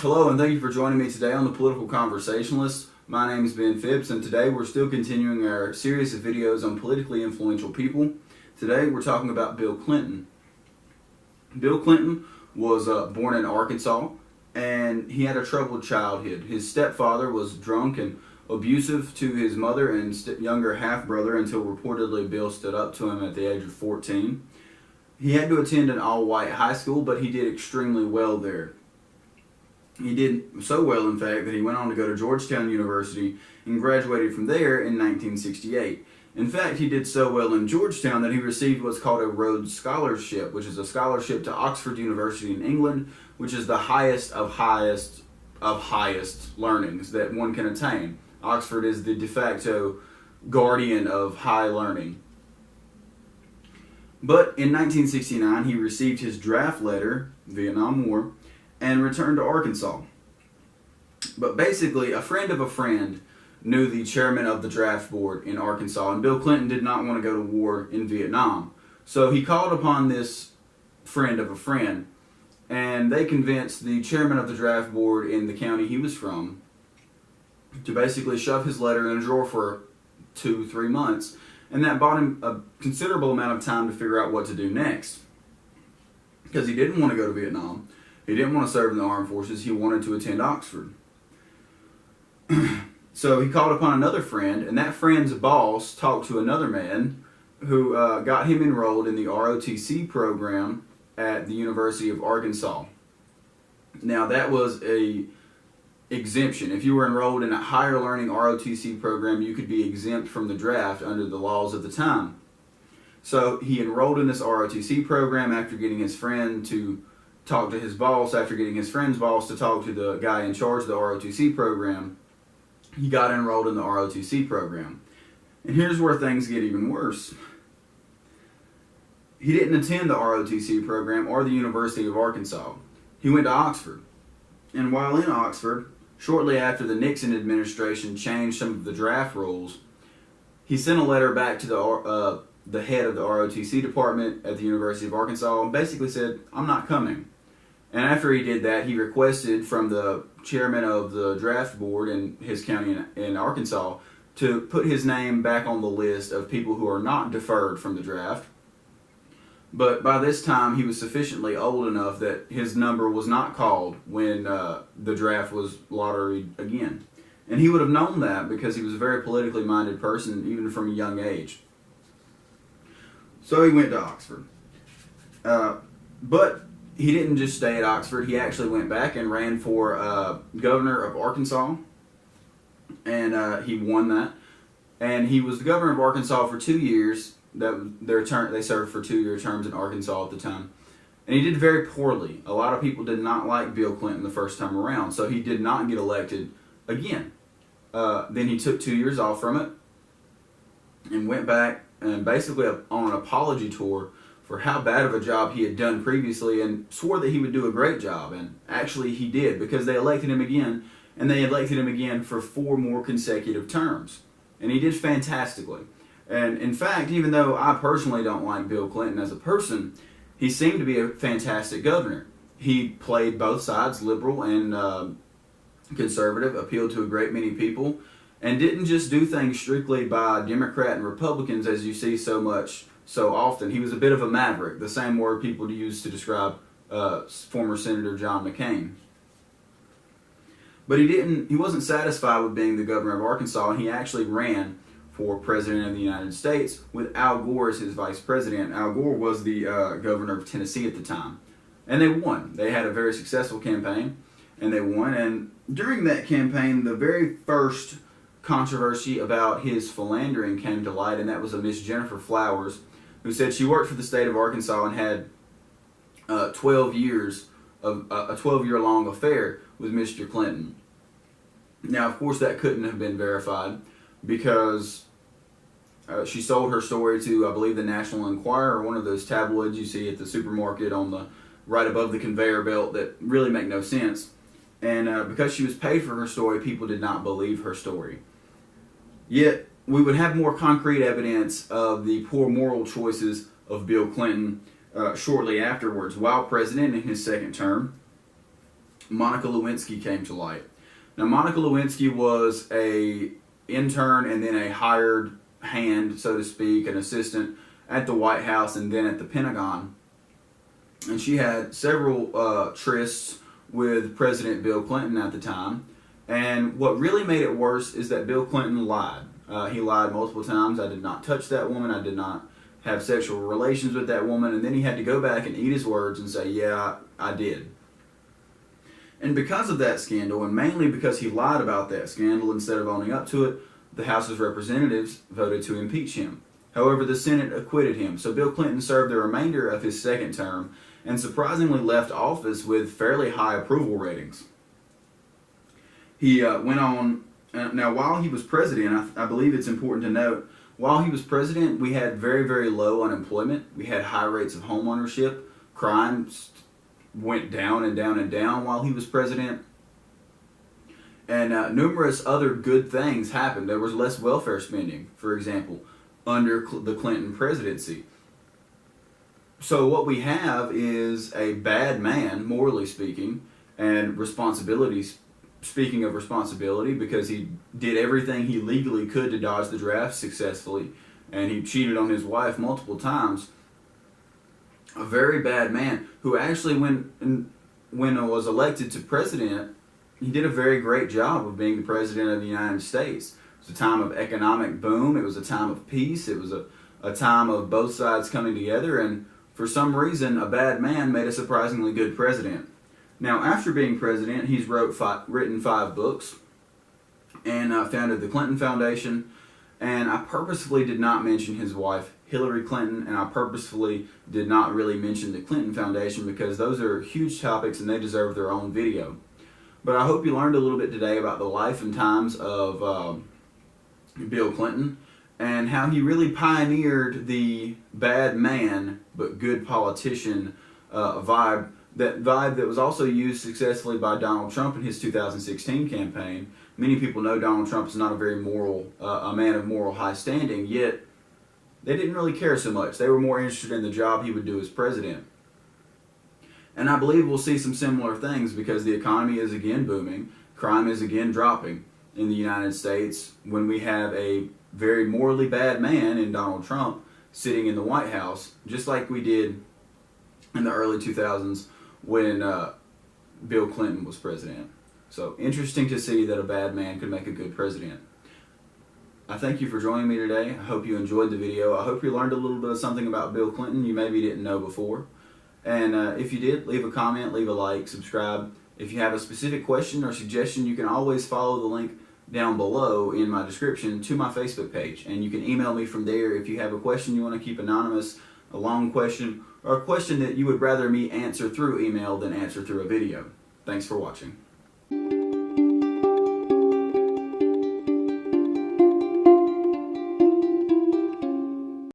Hello, and thank you for joining me today on The Political Conversationalist. My name is Ben Phipps, and today we're still continuing our series of videos on politically influential people. Today we're talking about Bill Clinton. Bill Clinton was born in Arkansas, and he had a troubled childhood. His stepfather was drunk and abusive to his mother and younger half-brother until reportedly Bill stood up to him at the age of 14. He had to attend an all-white high school, but he did extremely well there. He did so well, in fact, that he went on to go to Georgetown University and graduated from there in 1968. In fact, he did so well in Georgetown that he received what's called a Rhodes Scholarship, which is a scholarship to Oxford University in England, which is the highest of highest learnings that one can attain. Oxford is the de facto guardian of high learning. But in 1969, he received his draft letter, Vietnam War, and returned to Arkansas. But basically, a friend of a friend knew the chairman of the draft board in Arkansas, and Bill Clinton did not want to go to war in Vietnam. So he called upon this friend of a friend, and they convinced the chairman of the draft board in the county he was from to basically shove his letter in a drawer for 2-3 months, and that bought him a considerable amount of time to figure out what to do next. Because he didn't want to go to Vietnam. He didn't want to serve in the armed forces. He wanted to attend Oxford. So he called upon another friend, and that friend's boss talked to another man who got him enrolled in the ROTC program at the University of Arkansas. Now, that was a exemption. If you were enrolled in a higher learning ROTC program, you could be exempt from the draft under the laws of the time. So he enrolled in this ROTC program after getting his friend to talk to his boss, after getting his friend's boss to talk to the guy in charge of the ROTC program. He got enrolled in the ROTC program. And here's where things get even worse. He didn't attend the ROTC program or the University of Arkansas. He went to Oxford. And while in Oxford, shortly after the Nixon administration changed some of the draft rules, he sent a letter back to the head of the ROTC department at the University of Arkansas and basically said, "I'm not coming." And after he did that, he requested from the chairman of the draft board in his county in Arkansas to put his name back on the list of people who are not deferred from the draft. But by this time, he was sufficiently old enough that his number was not called when the draft was lotteried again. And he would have known that because he was a very politically minded person, even from a young age. So he went to Oxford. But he didn't just stay at Oxford. He actually went back and ran for governor of Arkansas. And he won that. And he was the governor of Arkansas for 2 years. They served for 2-year terms in Arkansas at the time. And he did very poorly. A lot of people did not like Bill Clinton the first time around. So he did not get elected again. Then he took 2 years off from it and went back and basically on an apology tour for how bad of a job he had done previously, and swore that he would do a great job. And actually he did, because they elected him again, and they elected him again for 4 more consecutive terms. And he did fantastically. And in fact, even though I personally don't like Bill Clinton as a person, he seemed to be a fantastic governor. He played both sides, liberal and conservative, appealed to a great many people, and didn't just do things strictly by Democrat and Republicans as you see so often. He was a bit of a maverick, the same word people use to describe former Senator John McCain. But he wasn't satisfied with being the governor of Arkansas, and he actually ran for president of the United States with Al Gore as his vice president. Al Gore was the governor of Tennessee at the time. And they won. They had a very successful campaign, and they won. And during that campaign, the very first controversy about his philandering came to light, and that was a Miss Jennifer Flowers, who said she worked for the state of Arkansas and had 12 years of a 12-year-long affair with Mr. Clinton. Now, of course, that couldn't have been verified because she sold her story to, I believe, the National Enquirer, one of those tabloids you see at the supermarket on the right above the conveyor belt that really make no sense. And because she was paid for her story, people did not believe her story. Yet, we would have more concrete evidence of the poor moral choices of Bill Clinton shortly afterwards. While president in his second term, Monica Lewinsky came to light. Now, Monica Lewinsky was a intern and then a hired hand, so to speak, an assistant at the White House and then at the Pentagon. And she had several trysts with President Bill Clinton at the time. And what really made it worse is that Bill Clinton lied. He lied multiple times. I did not touch that woman. I did not have sexual relations with that woman. And then he had to go back and eat his words and say, yeah, I did. And because of that scandal, and mainly because he lied about that scandal instead of owning up to it, the House of Representatives voted to impeach him. However, the Senate acquitted him. So Bill Clinton served the remainder of his second term and surprisingly left office with fairly high approval ratings. He went on, now while he was president, I believe it's important to note, while he was president, we had very, very low unemployment. We had high rates of home ownership. Crime went down and down and down while he was president. And numerous other good things happened. There was less welfare spending, for example, under the Clinton presidency. So what we have is a bad man, morally speaking, and speaking of responsibility, because he did everything he legally could to dodge the draft successfully, and he cheated on his wife multiple times. A very bad man who actually, when was elected to president, he did a very great job of being the president of the United States. It was a time of economic boom. It was a time of peace. It was a time of both sides coming together, and for some reason, a bad man made a surprisingly good president. Now, after being president, he's written 5 books and founded the Clinton Foundation. And I purposefully did not mention his wife, Hillary Clinton, and I purposefully did not really mention the Clinton Foundation because those are huge topics and they deserve their own video. But I hope you learned a little bit today about the life and times of Bill Clinton and how he really pioneered the bad man but good politician vibe. That vibe that was also used successfully by Donald Trump in his 2016 campaign. Many people know Donald Trump is not a very moral, a man of moral high standing, yet they didn't really care so much. They were more interested in the job he would do as president. And I believe we'll see some similar things because the economy is again booming, crime is again dropping in the United States when we have a very morally bad man in Donald Trump sitting in the White House, just like we did in the early 2000s when Bill Clinton was president. So interesting to see that a bad man could make a good president. I thank you for joining me today. I hope you enjoyed the video. I hope you learned a little bit of something about Bill Clinton you maybe didn't know before. And if you did, leave a comment, leave a like, subscribe. If you have a specific question or suggestion, you can always follow the link down below in my description to my Facebook page. And you can email me from there if you have a question you want to keep anonymous, a long question, or a question that you would rather me answer through email than answer through a video. Thanks for watching.